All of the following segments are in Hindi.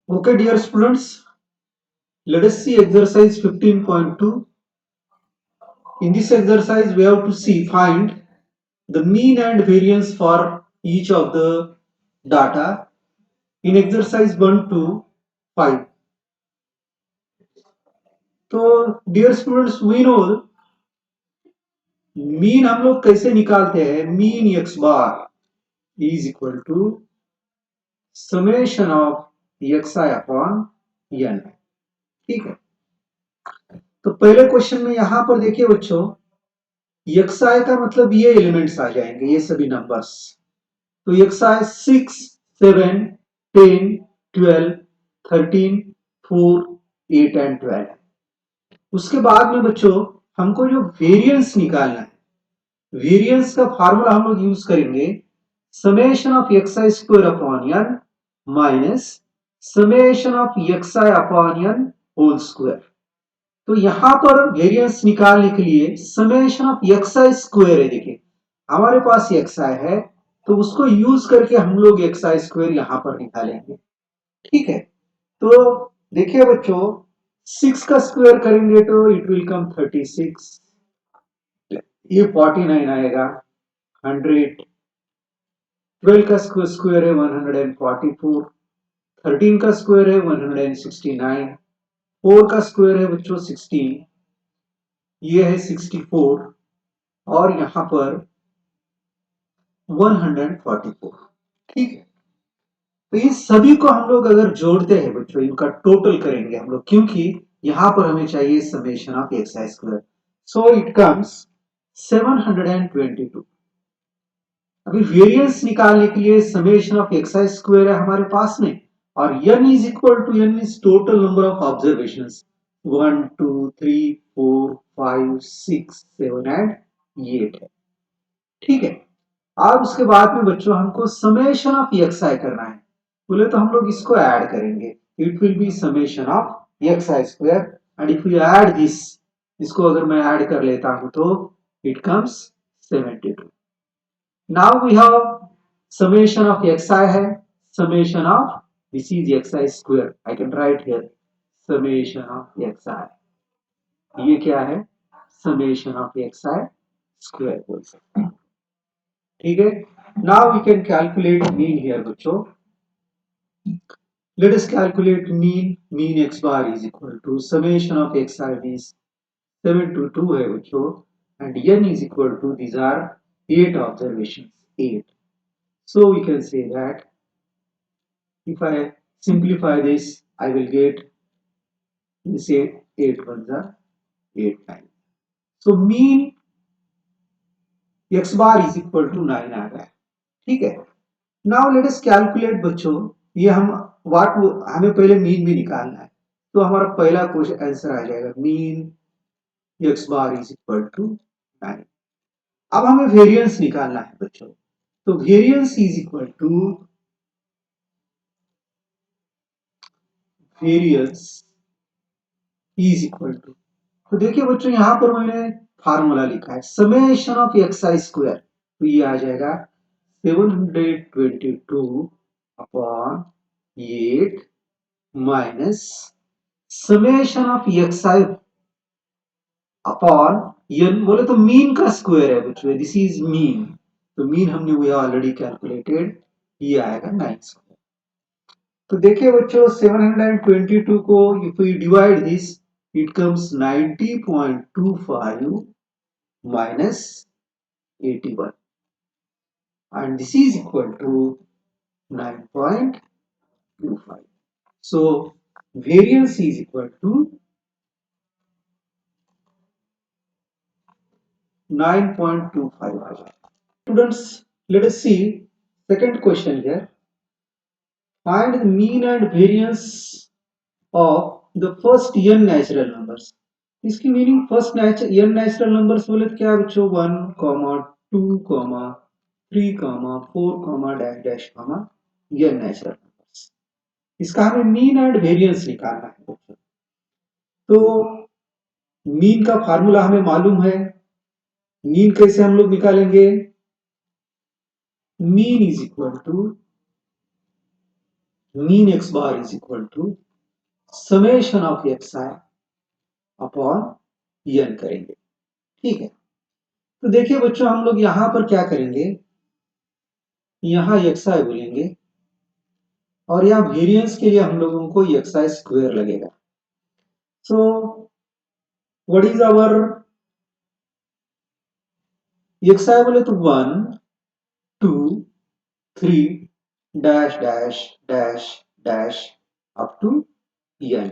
Okay, dear students, let us see exercise 15.2. In this exercise, we have to find the mean and variance for each of the data in exercise 1 to 5. तो dear students, we know mean हम लोग कैसे निकालते हैं. Mean x bar is equal to summation of xi upon n. ठीक है. तो पहले क्वेश्चन में यहां पर देखिए बच्चों, xi का मतलब ये एलिमेंट्स आ जाएंगे, ये सभी नंबर्स. तो xi 6, 7, 10, 12, 13, 4, 8 एंड 12. उसके बाद में बच्चों हमको जो वेरिएंस निकालना है, वेरिएंस का फार्मूला हम लोग यूज करेंगे summation of xi square upon n minus summation of xi upon n whole square. तो यहां पर वेरिएंस निकालने के लिए समेशन ऑफ xi स्क्वायर है. देखिए हमारे पास xi है तो उसको यूज करके हम लोग xi स्क्वायर यहां पर निकालेंगे. ठीक है. तो देखिए बच्चों 6 का स्क्वायर करेंगे तो इट विल कम 36, ये 49 आएगा, 100. 12 का स्क्वायर है 144, 13 का स्क्वायर है 169, 4 का स्क्वायर है बच्चों 16, ये है 64 और यहां पर 144. ठीक है. तो ये सभी को हम लोग अगर जोड़ते हैं बच्चों, इनका टोटल करेंगे हम लोग, क्योंकि यहां पर हमें चाहिए summation of xi square. So it comes 722. अभी वेरिएंस निकालने के लिए समेशन ऑफ xi स्क्वायर है हमारे पास में, और n is equal to n is total number of observations 1 2 3 4 5 6 7 and 8 है. ठीक है. अब उसके बाद में बच्चों हमको समेशन ऑफ xi करना है. बोले तो हम लोग इसको ऐड करेंगे. It will be summation of xi square and if you add this, इसको अगर मैं ऐड कर लेता हूं तो it comes 72. Now we have summation of xi है, summation of this is xi square. I can write here summation of xi. ये क्या है? समेशन ऑफ xi स्क्वायर बोल सकते हैं. ठीक है. Now we can calculate mean here बच्चों. Let us calculate mean. Mean x bar is equal to summation of xi is 722 है बच्चों, and n is equal to, these are 8 observations, 8. So we can say that if I simplify this, I will get, let's say 8 ones are 8 times. So mean x bar is equal to 9 आ रहा है. ठीक है. Now let us calculate बच्चों, ये हम वाट हमें पहले मीन भी निकालना है. तो हमारा पहला क्वेश्चन आंसर आ जाएगा mean x bar is equal to 9. अब हमें वेरिएंस निकालना है बच्चों. तो variance is equal to, variance is equal to, तो देखिए बच्चों यहां पर मैंने फार्मूला लिखा है समेशन ऑफ xi स्क्वायर. तो ये आ जाएगा 722 upon 8 minus summation of xi upon n. बोले तो मीन का स्क्वायर है बच्चों, दिस इज मीन. तो मीन हमने वो ऑलरेडी कैलकुलेटेड, ये आएगा 9 स्क्वायर. तो देखिए बच्चों 722 को if we divide this, it comes 90.25 minus 81 and this is equal to 9.25. So variance is equal to 9.25. Students, let us see second question here. Find the mean and variance of the first n natural numbers. इसकी meaning first n natural numbers बोले तो क्या बच्चों 1, 2, 3, 4, dash dash n natural numbers. इसका हमें मीन एंड वेरिएंस निकालना है बच्चों. तो मीन का फार्मूला हमें मालूम है. मीन कैसे हम लोग निकालेंगे? Mean is equal to mean X bar is equal to summation of X I upon N करेंगे। ठीक है, तो देखिए बच्चों हम लोग यहां पर क्या करेंगे, यहां एक्स आई बोलेंगे और यहां वेरिएंस के लिए हम लोगों को एक्स आई स्क्वायर लगेगा। So what is our X I बोले तो 1 2 3 dash dash dash dash up to N.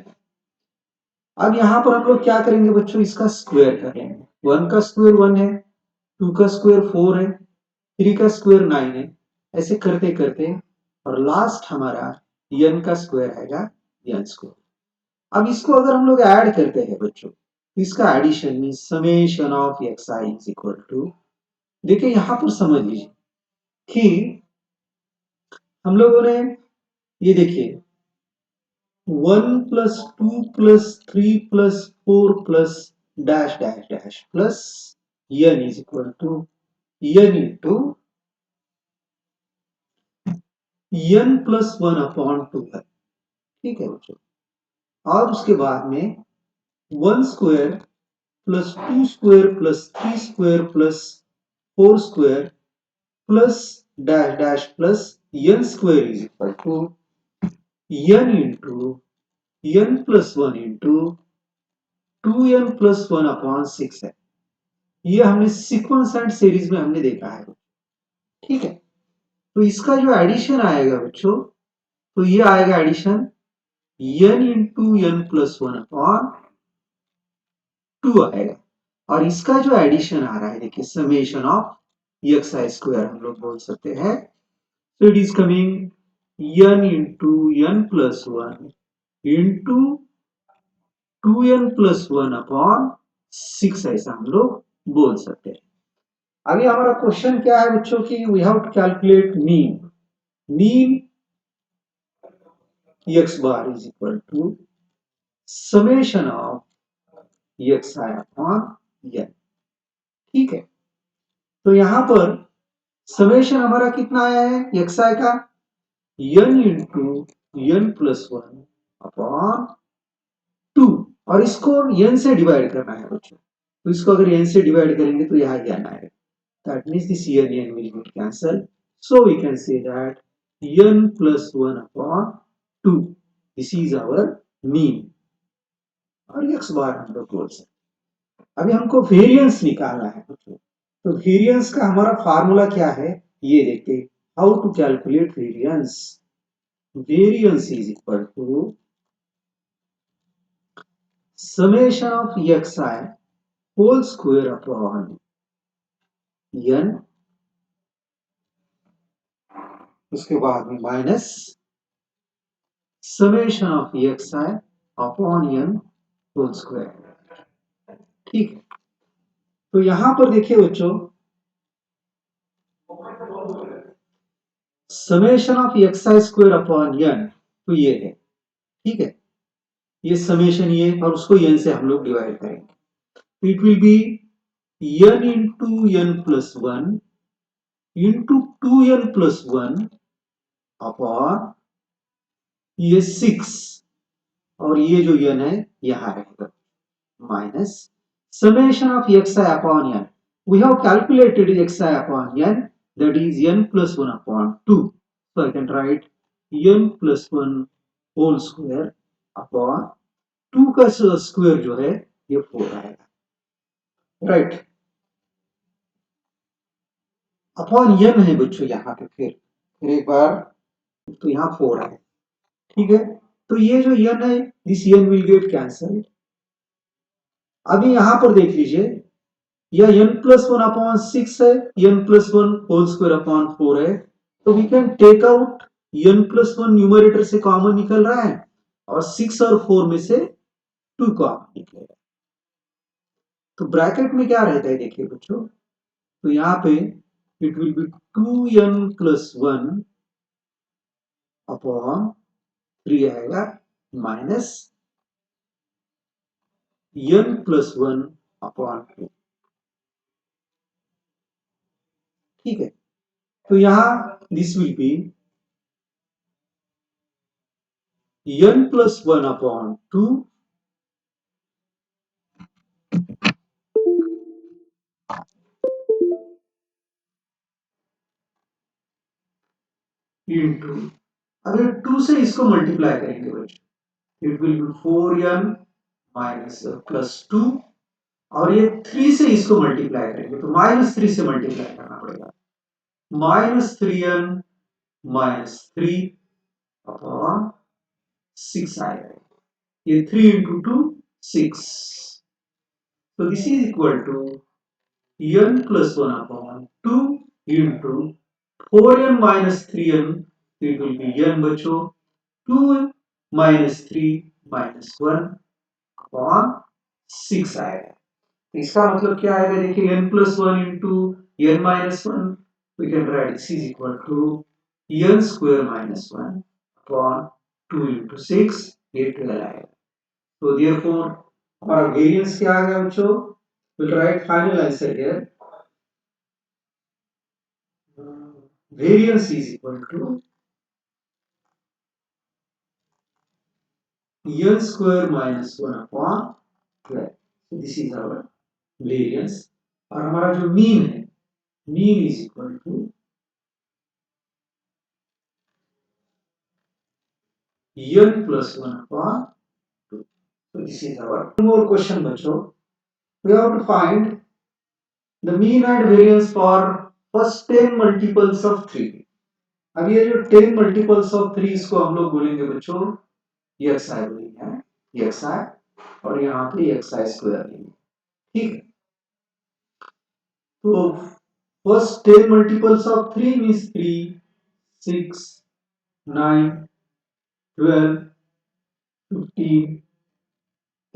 अब यहां पर हम लोग क्या करेंगे बच्चों, इसका स्क्वायर करेंगे। 1 का स्क्वायर 1 है, 2 का स्क्वायर 4 है, 3 का स्क्वायर 9 है, ऐसे करते करते और लास्ट हमारा n का स्क्वायर आएगा n स्क्वायर। अब इसको अगर हम लोग ऐड करते हैं बच्चों, तो इसका addition mean summation of X I is equal to, देखिए यहां पर समझ लीजिए कि हम लोगों ने ये देखिए 1 plus 2 plus 3 plus 4 plus dash dash dash plus n is equal to n into n plus 1 upon 2 है। ठीक है बच्चों, और उसके बाद में 1 square plus 2 square plus 3 square plus 4 square plus dash dash plus n square is equal to n into n plus 1 into 2n plus 1 upon 6 है। ये हमने सीक्वेंस एंड सीरीज में हमने देखा है। ठीक है, तो इसका जो एडिशन आएगा बच्चों, तो ये आएगा addition n into n plus 1 upon 2 आएगा। और इसका जो एडिशन आ रहा है देखिए summation of X I square हम लोग बोल सकते हैं। So it is coming n into n plus 1 into 2n plus 1 upon 6 ऐसा हम लोग बोल सकते हैं। अभी हमारा क्वेश्चन क्या है बच्चों की, we have to calculate mean. Mean x bar is equal to summation of X I upon n। ठीक है, तो यहां पर समेशन हमारा कितना आया है एक्स आई का, n into n plus 1 upon 2, और इसको n से डिवाइड करना है बच्चों, तो इसको अगर n से डिवाइड करेंगे तो यहाँ n आएगा। That means this n will get cancelled, so we can say that n plus 1 upon 2, this is our mean। और x बार हम लोग बोल सकते। अभी हमको वेरिएंस निकालना है बच्चों, तो वेरिएंस का हमारा फार्मूला क्या है ये देखते हैं। How to calculate variance, variance is equal to summation of xi whole square upon n, उसके बाद में minus summation of xi upon n whole square. ठीक है, तो यहां पर देखिए बच्चों summation of xi square upon n, तो ये है। ठीक है, ये समेशन ये और उसको n से हम लोग डिवाइड करेंगे, it will B n into n plus 1 into 2n plus 1 upon ये 6, और ये जो n है यहां रहेगा minus summation of xi upon n. We have calculated xi upon n, that is n plus 1 upon 2. So I can write n plus 1 whole square upon 2 का स्क्वायर जो है ये 4 आएगा, राइट। अपॉन n है बच्चों यहाँ पे, फिर एक बार, तो यहाँ 4 है। ठीक है, तो ये जो n है this n will get cancelled. अभी यहां पर देख लीजिए यह n प्लस 1 अपॉन 6 है, n plus 1 whole square upon 4 है, तो we can take out n plus 1 numerator से कॉमन निकल रहा है और 6 और 4 में से 2 कॉमन निकलेगा, तो ब्रैकेट में क्या रहता है देखिए बच्चों, तो यहां पे it will B 2n plus 1 upon 3 आएगा माइनस n प्लस 1 अपॉन 2। ठीक है, तो यहां this will be n plus 1 upon 2 into, अगर 2 से इसको मल्टीप्लाई करेंगे बच्चों, it will B 4n minus plus 2, और ये 3 से इसको मल्टीप्लाई करेंगे तो -3 से मल्टीप्लाई करना पड़ेगा, -3n माइनस 3 अपॉन 6 आएगा, ये 3 into 2 6, so this is equal to n plus 1 upon 2 into 4n minus 3n, it will be n बच्चों 2 minus 3 minus 1 upon 6 आएगा। इसका मतलब क्या आएगा, देखिए n plus 1 into n minus 1, we can write this is equal to n square minus 1 upon 2 into 6, ये 12 आएगा। So therefore हमारा वेरिएंस क्या आ गया बच्चों, we'll write final answer here. Variance is equal to n square minus 1 upon 12. So this is our variance. और हमारा जो मीन है, mean is equal to n plus 1 upon 2. So this is our one more question बच्चों. We have to find the mean and variance for first 10 multiples of 3. अब ये जो 10 multiples of 3 इसको हम लोग बोलेंगे बच्चों xi बोलेंगे, xi, और यहाँ पे xi स्क्वायर लेंगे, ठीक है। तो first 10 multiples of 3 means 3, 6, 9, 12, 15,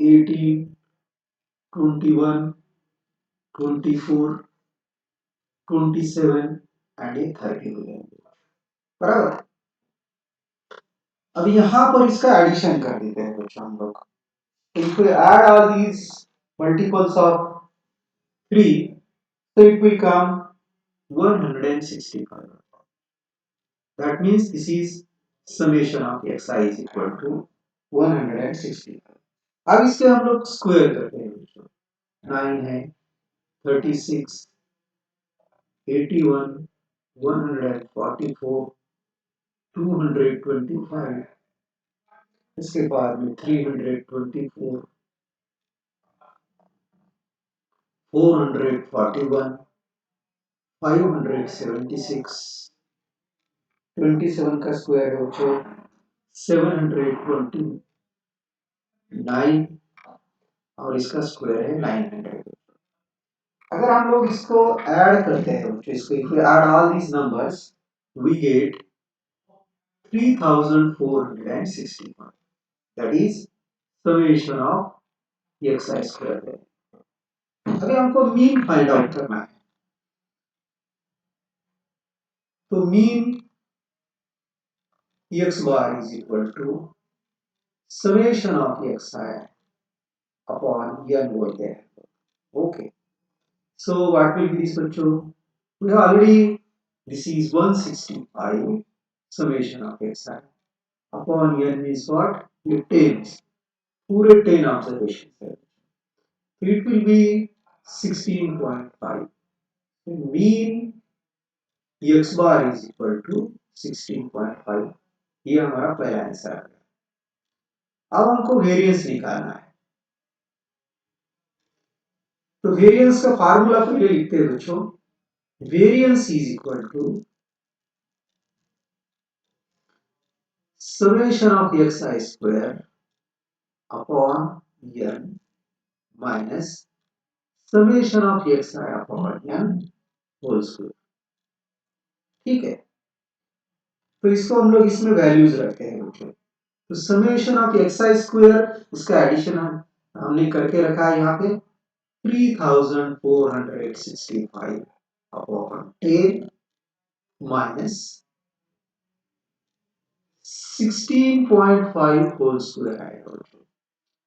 18, 21, 24, 27 and ये 30 हो जाएंगे, बराबर। अब यहाँ पर इसका एडिशन कर देते हैं बच्चों हम लोग, if we add all these multiples of 3, so it will come 165. That means this is summation of xi is equal to 165. अब इसके हम लोग स्क्वायर करते हैं, 9 है, 36, 81, 144, 225, इसके बाद में 324, 441, 576, 27 का स्क्वायर है बच्चों 729, और इसका स्क्वायर है 900। अगर हम लोग इसको ऐड करते हैं बच्चों, इसको if we add all these numbers we get 3461, that is summation of xi square है। अगर हमको मीन फाइंड आउट करना है तो mean x bar is equal to summation of xi upon n बोलते हैं, okay। So what will be this बच्चों, we have already, this is 165 summation of xi upon n is what, ये 10, पूरे 10 ऑब्जर्वेशन है, तो it will be 16.5, mean x bar is equal to 16.5, ये हमारा पहला आंसर है। अब हमको वेरिएंस निकालना है, तो वेरिएंस का फार्मूला पहले लिखते हैं बच्चों, variance is equal to summation of xi square upon n minus summation of xi upon n whole square, ठीक है। तो इसको हम लोग इसमें वैल्यूज रखते हैं बच्चों, तो समेशन ऑफ xi स्क्वायर, इसका एडिशन हमने करके रखा है यहाँ पे 3465 अपॉन 10 माइनस 16.5 होल स्क्वायर आएगा बच्चों,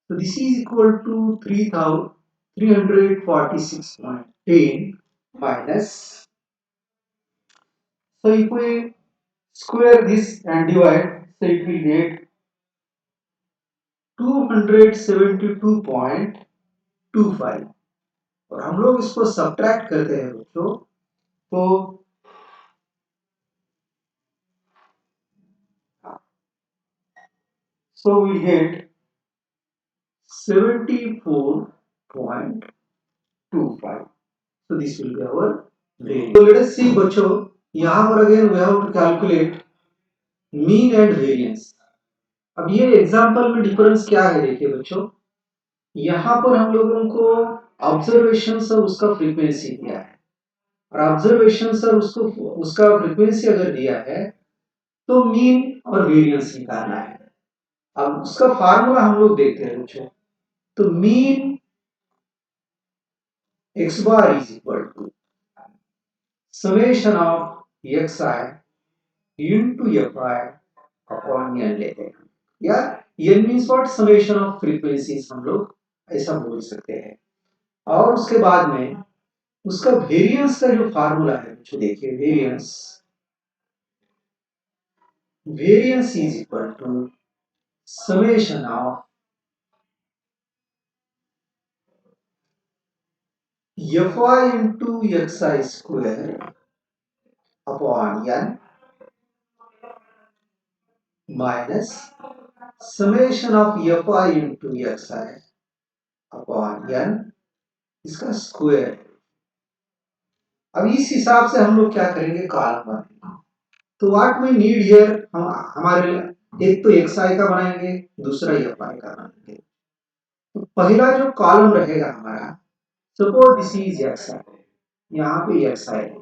तो this is equal to 346.10 minus, so if we square this and divide, so it will get 272.25 और हम लोग इसको सब्ट्रैक्ट करते हैं बच्चों तो so we get 74.25. So this will be our range. So let us see बच्चों यहाँ पर again we have to calculate mean and variance. अब ये एग्जाम्पल में डिफरेंस क्या है देखिए बच्चों, यहाँ पर हम लोगों को ऑब्जर्वेशन और उसका फ्रीक्वेंसी दिया है और ऑब्जर्वेशन और उसको उसका फ्रीक्वेंसी अगर दिया है तो मीन और वेरिएंस निकालना है। अब उसका फार्मूला हम लोग देखते हैं बच्चों, तो mean x bar is equal to summation of xi into fi upon n लेते हैं, या n means what, summation of frequencies हम लोग ऐसा बोल सकते हैं। और उसके बाद में उसका वेरिएंस का जो फार्मूला है जो देखिए, variance is equal to summation of fy into xi square upon n minus summation of fy into xi upon n इसका स्क्वायर। अब इस हिसाब से हम लोग क्या करेंगे, कॉलम बनाएंगे। तो व्हाट वी नीड हियर, हम हमारे एक तो xi का बनाएंगे, दूसरा fy का बनाएंगे। तो पहला जो कॉलम रहेगा हमारा, सपोज दिस इज xi, यहाँ पे xi है,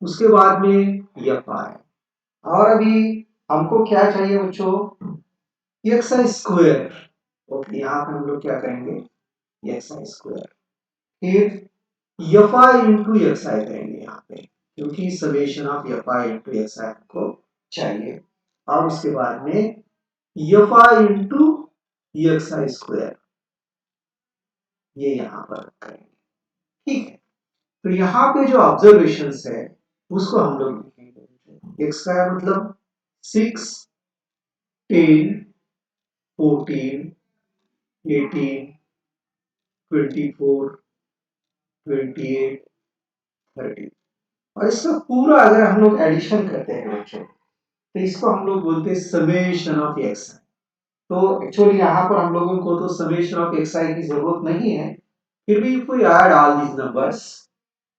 उसके बाद में fy, और अभी हमको क्या चाहिए बच्चों, xi स्क्वायर। ओके, यहाँ पे हम लोग क्या करेंगे, xi स्क्वायर, फिर fy इंटू xi करेंगे यहाँ पे, क्योंकि summation of fy into xi हमको चाहिए, और उसके बाद में fy इंटू xi स्क्वायर ये यहाँ पर करेंगे। ठीक है, तो यहाँ पे जो ऑब्जर्वेशंस है उसको हम लोग लिखेंगे। x का मतलब 6, 10, 14, 18, 24, 28, 30, और इसका पूरा अगर हम लोग एडिशन करते हैं बच्चों तो इसको हम लोग बोलते हैं समेशन ऑफ एक्स। तो एक्चुअली यहाँ पर हम लोगों को तो समेशन ऑफ एक्स आई की जरूरत नहीं है, फिर भी if we add all these numbers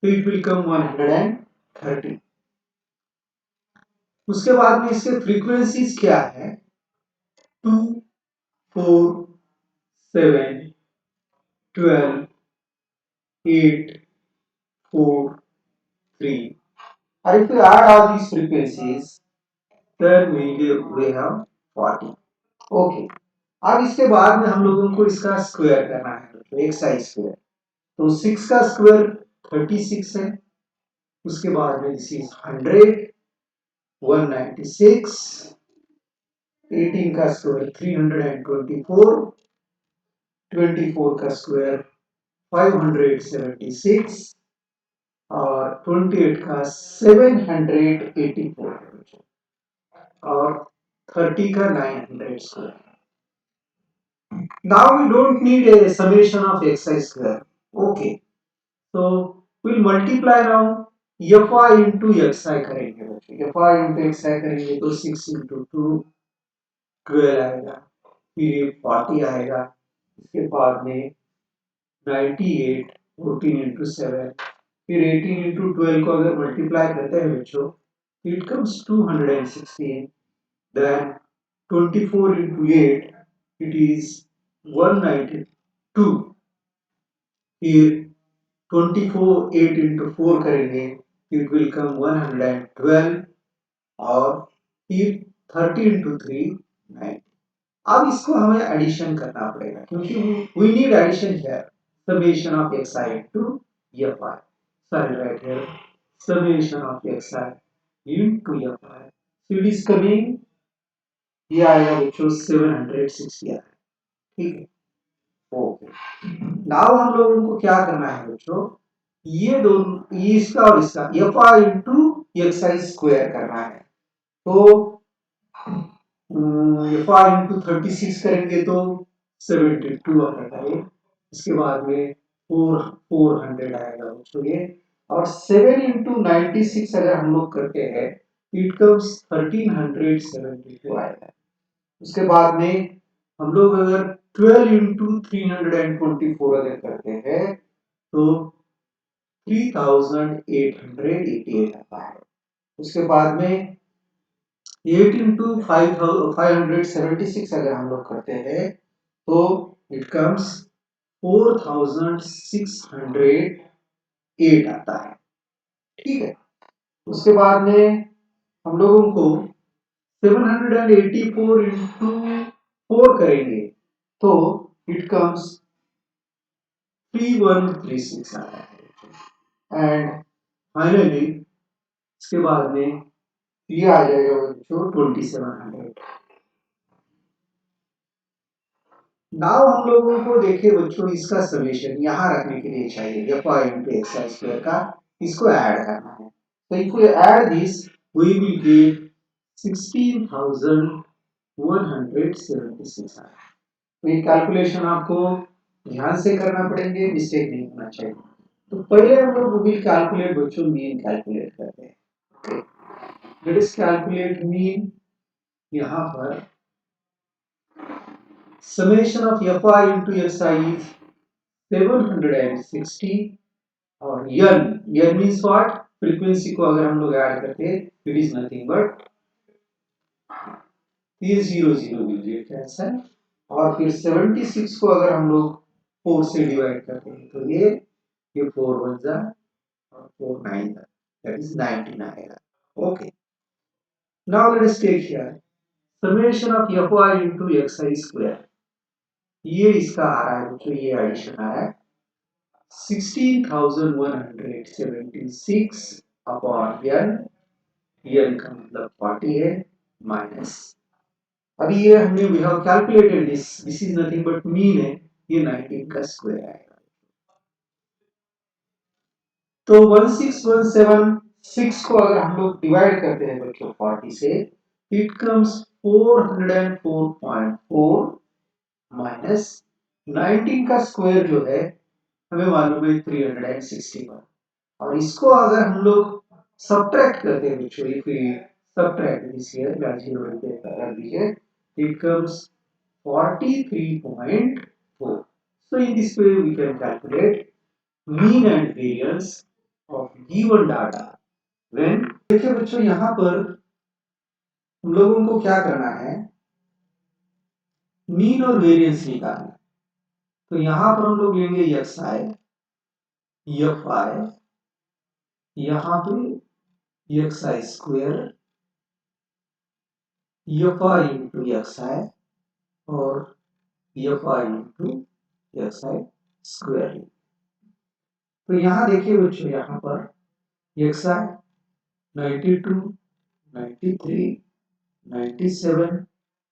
तो इट विल कम 130। उसके बाद में इसके फ्रीक्वेंसीज क्या है, 2, 4, 7, 12, 8, 4, 3, and if we add all these frequencies then we have 40। Okay, अब इसके बाद में हम लोगों को इसका स्क्वायर करना है, तो एक्स आई स्क्वायर, तो 6 का स्क्वायर 36 है, उसके बाद में दिस इज 100, 196, 18 का स्क्वायर 324, 24 का स्क्वायर 576 और 28 का 784 और 30 का 900 square. Now we don't need a summation of xi square. Okay, so we'll multiply now fy into xi करेंगे बच्चों, fy into xi करेंगे तो 6 into 2 12 आएगा, फिर 40 आएगा, इसके बाद में 98, 14 into 7, फिर 18 into 12 को अगर मल्टीप्लाई करते हैं बच्चों it comes 216, then 24 into 8 it is 192, फिर 24 8 into 4 करेंगे it will come 112 और फिर 30 into 3 9। अब इसको हमें एडिशन करना पड़ेगा क्योंकि we need addition here, summation of xi into fy, so I'll write here summation of xi into fy, so it is coming, ये आएगा बच्चों 760 आएगा। ठीक है, ओके, नाउ हम लोगों को क्या करना है बच्चों, ये दोनों, ये इसका और इसका fy इंटू xi स्क्वायर करना है, तो fy इंटू 36 करेंगे तो 72 आएगा ये, इसके बाद में 400 आएगा बच्चों ये, और 7 इंटू 96 अगर हम लोग करते हैं इट कम्स 1372 आएगा। उसके बाद में हम लोग अगर 12 इंटू 324 अगर करते हैं तो 3888 आता है। उसके बाद में 8 इंटू 576 अगर हम लोग करते हैं तो इट कम्स 4608 आता है। ठीक है, उसके बाद में हम लोगों को 784 इंटू 4 करेंगे तो इट कम्स 3136 आता है। एंड फाइनली इसके बाद में ये आ जाएगा बच्चों 2700। नाउ हम लोगों को देखिए बच्चों इसका समेशन यहाँ रखने के लिए चाहिए F I into X I square का, इसको ऐड करना है। तो if we add this we will get 16,176। तो ये कैलकुलेशन आपको ध्यान से करना पड़ेंगे, मिस्टेक नहीं होना चाहिए। तो पहले हम लोग विल कैलकुलेट बच्चों मीन कैलकुलेट करते हैं। Late us calculate mean. यहाँ पर summation of fi into xi is 760 और n means what, फ्रीक्वेंसी को अगर हम लोग ऐड करते हैं इट इज नथिंग बट ये 00 विल गेट आंसर। और फिर 76 को अगर हम लोग 4 से डिवाइड करते हैं तो ये 4 1 जा और 4 9 जा, दैट इज 19 आएगा। Okay, now let us take here summation of fi into xi square। ये इसका आ रहा है बच्चों, ये एडिशन आ रहा है 16,176 अपॉन n, n का मतलब 40 है, माइनस अभी ये हमने we have calculated this is nothing but mean है, ये 19 का स्क्वायर आएगा। तो 16176 को अगर हम लोग डिवाइड करते हैं बच्चों 40 से इट कम्स 404.4 माइनस 19 का स्क्वायर जो है हमें मालूम है 361, और इसको अगर हम लोग सब्ट्रैक्ट करते हैं बच्चों, if we subtract this here कर दीजिए it comes 43.4। so in this way we can calculate mean and variance of given data when। देखिए बच्चों यहाँ पर हम लोगों को क्या करना है, मीन और वेरिएंस निकालना। तो यहाँ पर हम लोग लेंगे एक्स आई एफ आई, यहाँ पे X I square F I into X I और F I into X I square. तो यहाँ देखिए बच्चों यहाँ पर एक्स आई 92 93 97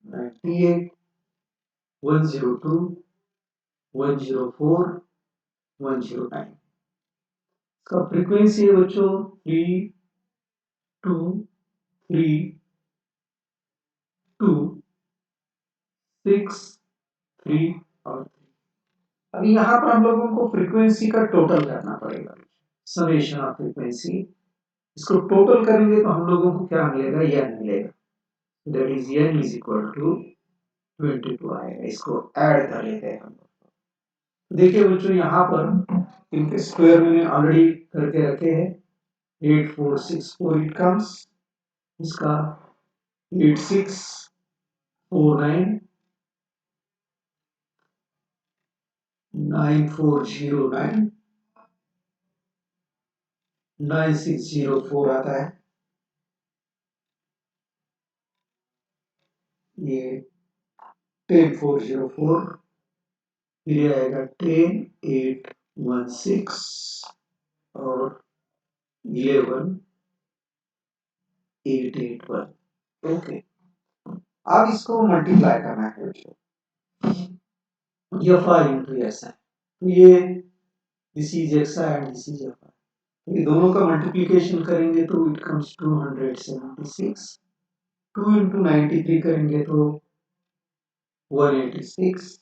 98 102 104 109 का फ्रीक्वेंसी है बच्चों 3 2 3 2 6 3 और 3। अभी यहाँ पर हम लोगों को फ्रीक्वेंसी का टोटल करना पड़ेगा, समेशन ऑफ फ्रीक्वेंसी। इसको टोटल करेंगे तो हम लोगों को क्या मिलेगा, n मिलेगा, that is n is equal to 22 आएगा। इसको ऐड कर लेते हैं हम लोग। देखिए बच्चों यहाँ पर इनके स्क्वायर मैंने ऑलरेडी करके रखे हैं, 8464 इट कम्स, इसका 8649 9409 9604 आता है, ये 10404, फिर आएगा 10816 और 11881। ओके, अब इसको मल्टीप्लाई करना है बच्चों, F I into S I. तो ये this is x I and this is F I, ये दोनों का मल्टीप्लिकेशन करेंगे तो इट कम्स 276। 2 इंटू 93 करेंगे तो 186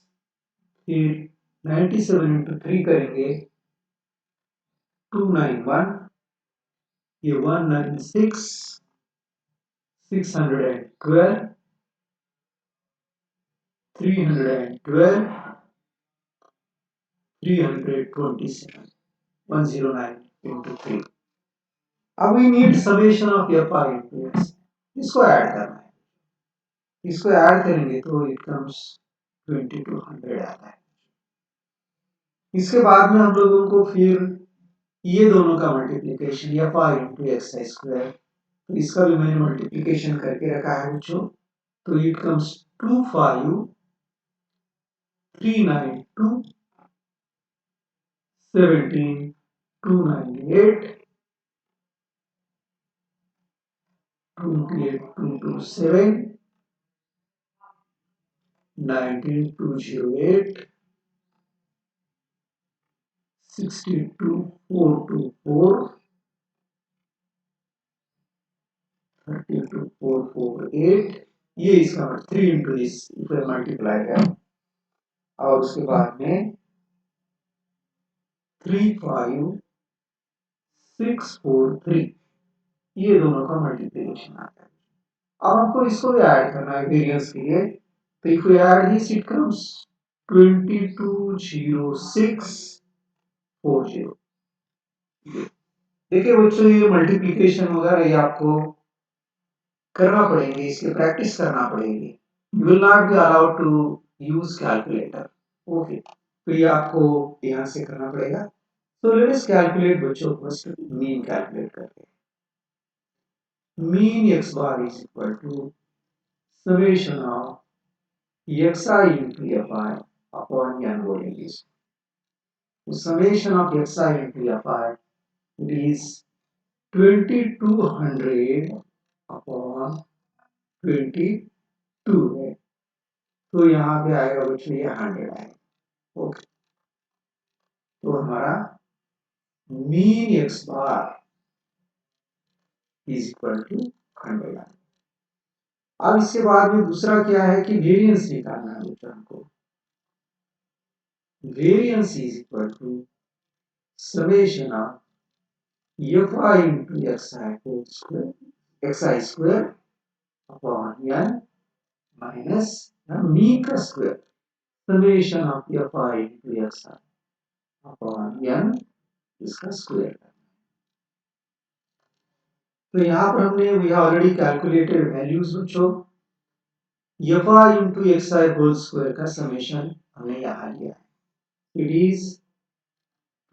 फिर 97 इंटू 3 करेंगे 291, ये 196, 612, 312, 327, 109 into 3. अब we need summation of fi into x. इसको ऐड करना है, इसको ऐड करेंगे तो it comes 2200 आता है। इसके बाद में हम लोगों को फिर ये दोनों का multiplication fi into x square, तो इसका भी मैंने मल्टीप्लीकेशन करके रखा है बच्चों, तो it comes 25392 17 298 28227 19208 62424 32448, ये इसका 3 इंटू दिस मल्टीप्लाई है, और उसके बाद में 35643, ये दोनों का मल्टीप्लिकेशन आता है। अब हमको इसको भी ऐड करना है वेरिएंस के लिए, तो if you add this it comes 220640। देखिए बच्चों, ये मल्टीप्लिकेशन वगैरह ये आपको करना पड़ेंगे, इसकी प्रैक्टिस करना पड़ेगी। You will not be allowed to use calculator. Okay, तो ये आपको यहाँ से करना पड़ेगा। तो लेट अस कैलकुलेट बच्चों, फर्स्ट मीन कैलकुलेट करके। Mean X bar is equal to summation of xi into fi upon n बोलेंगे। summation of xi into fi, it is 2200 upon 22 है, तो यहाँ पे आएगा बच्चों ये 100 आएगा। ओके, तो हमारा mean X bar is equal to 100 आएगा। अब इसके बाद में दूसरा क्या है कि वेरिएंस निकालना है बच्चों हमको। Variance is equal to summation of fi into xi whole square, xi square upon n minus mean का square, summation of fi into xi upon n, इसका स्क्वायर। तो यहाँ पर हमने वी ऑलरेडी कैलकुलेटेड वैल्यूज बच्चों, fi into xi whole square का समेशन हमने यहाँ लिया है, इट इज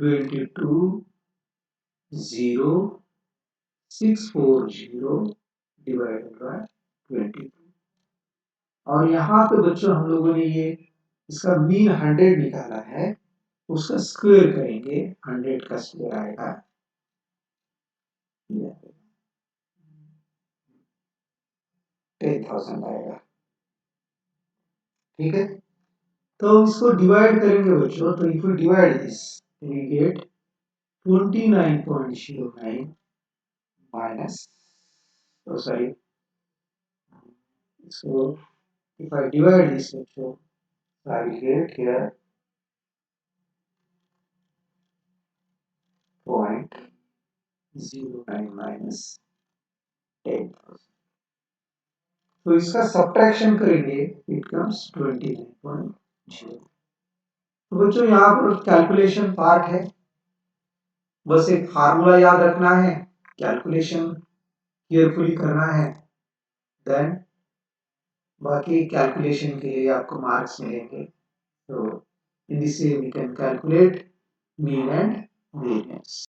220,640 डिवाइडेड बाय 22, और यहाँ पे बच्चों हम लोगों ने ये इसका मीन 100 निकाला है, उसका स्क्वायर करेंगे, 100 का स्क्वायर आएगा 10,000 आएगा। ठीक है, तो इसको डिवाइड करेंगे बच्चों, तो if you divide this we get 29.09 minus, oh sorry, so if I divide this bachcho, I will get here 0.09 minus 10,000, तो इसका सब्ट्रैक्शन करेंगे, इट कम्स 29.0। तो बच्चों यहाँ पर कैलकुलेशन पार्ट है, बस एक फार्मूला याद रखना है, कैलकुलेशन केयरफुली करना है, देन बाकी कैलकुलेशन के लिए आपको मार्क्स मिलेंगे। तो in this way we can calculate mean and variance.